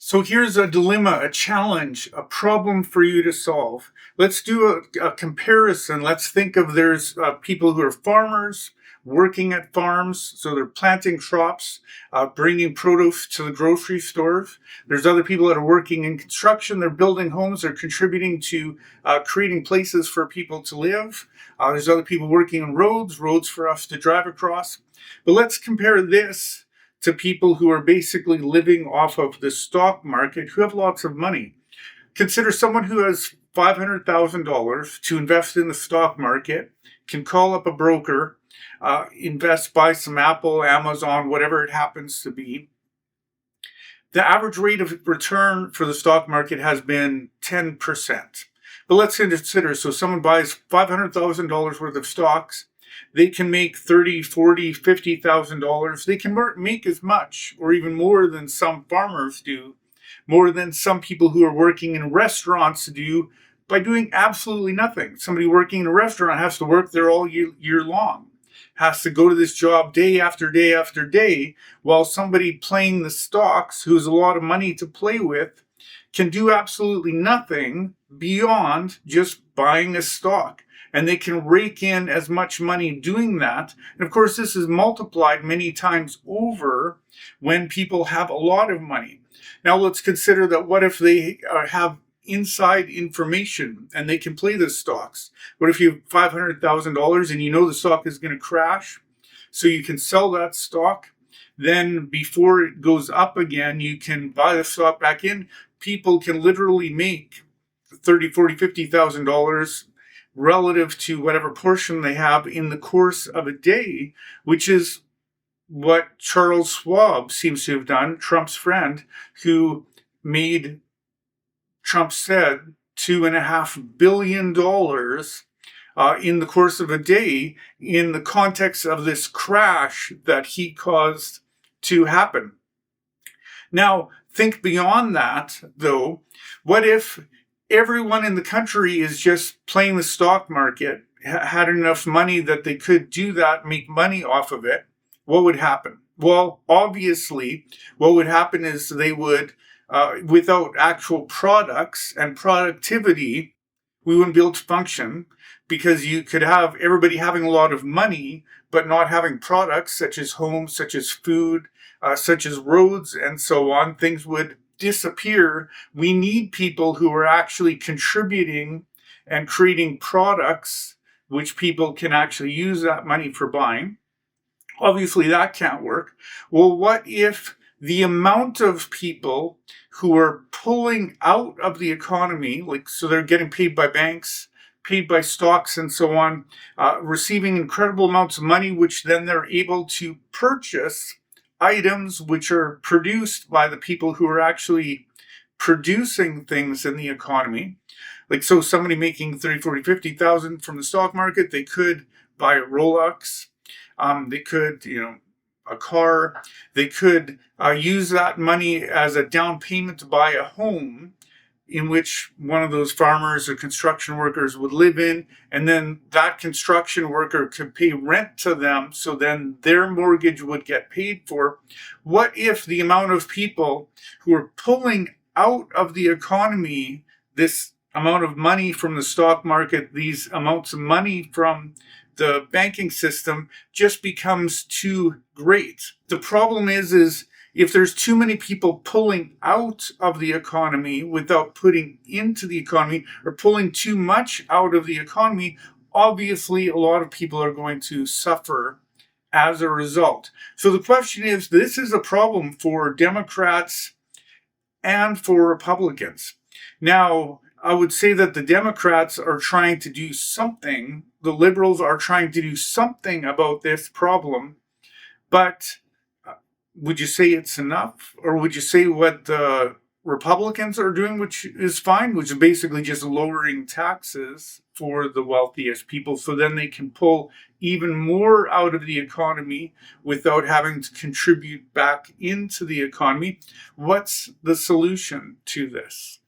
So here's a dilemma, a challenge, a problem for you to solve. Let's do a comparison. Let's think of there's people who are farmers working at farms. So they're planting crops, bringing produce to the grocery stores. There's other people that are working in construction. They're building homes. They're contributing to creating places for people to live. There's other people working on roads for us to drive across. But let's compare this to people who are basically living off of the stock market who have lots of money. Consider someone who has $500,000 to invest in the stock market, can call up a broker, invest, buy some Apple, Amazon, whatever it happens to be. The average rate of return for the stock market has been 10%. But let's consider, so someone buys $500,000 worth of stocks. They can make $30,000, $40,000, $50,000. They can make as much or even more than some farmers do, more than some people who are working in restaurants do by doing absolutely nothing. Somebody working in a restaurant has to work there all year long, has to go to this job day after day after day, while somebody playing the stocks, who has a lot of money to play with, can do absolutely nothing beyond just buying a stock. And they can rake in as much money doing that. And of course, this is multiplied many times over when people have a lot of money. Now let's consider that what if they have inside information and they can play the stocks? What if you have $500,000 and you know the stock is going to crash? So you can sell that stock. Then before it goes up again, you can buy the stock back in. People can literally make $30,000, $40,000, $50,000 relative to whatever portion they have in the course of a day, which is what Charles Schwab seems to have done, Trump's friend, who made, Trump said, $2.5 billion in the course of a day in the context of this crash that he caused to happen. Now, think beyond that, though. What if everyone in the country is just playing the stock market, had enough money that they could do that, make money off of it? What would happen? Well, obviously, what would happen is they would, without actual products and productivity, we wouldn't be able to function, because you could have everybody having a lot of money, but not having products such as homes, such as food, such as roads, and so on. Things would disappear. We need people who are actually contributing and creating products which people can actually use that money for buying. Obviously, that can't work. Well, what if the amount of people who are pulling out of the economy, so they're getting paid by banks, paid by stocks, and so on, receiving incredible amounts of money, which then they're able to purchase items which are produced by the people who are actually producing things in the economy. So somebody making 30, 40, 50,000 from the stock market, they could buy a Rolex. They could, a car. They could use that money as a down payment to buy a home in which one of those farmers or construction workers would live in, and then that construction worker could pay rent to them, so then their mortgage would get paid for. What if the amount of people who are pulling out of the economy this amount of money from the stock market, these amounts of money from the banking system, just becomes too great? The problem is if there's too many people pulling out of the economy without putting into the economy, or pulling too much out of the economy, obviously a lot of people are going to suffer as a result. So the question is, this is a problem for Democrats and for Republicans. Now, I would say that the Democrats are trying to do something. The liberals are trying to do something about this problem, but would you say it's enough? Or would you say what the Republicans are doing, which is fine, which is basically just lowering taxes for the wealthiest people, so then they can pull even more out of the economy without having to contribute back into the economy? What's the solution to this?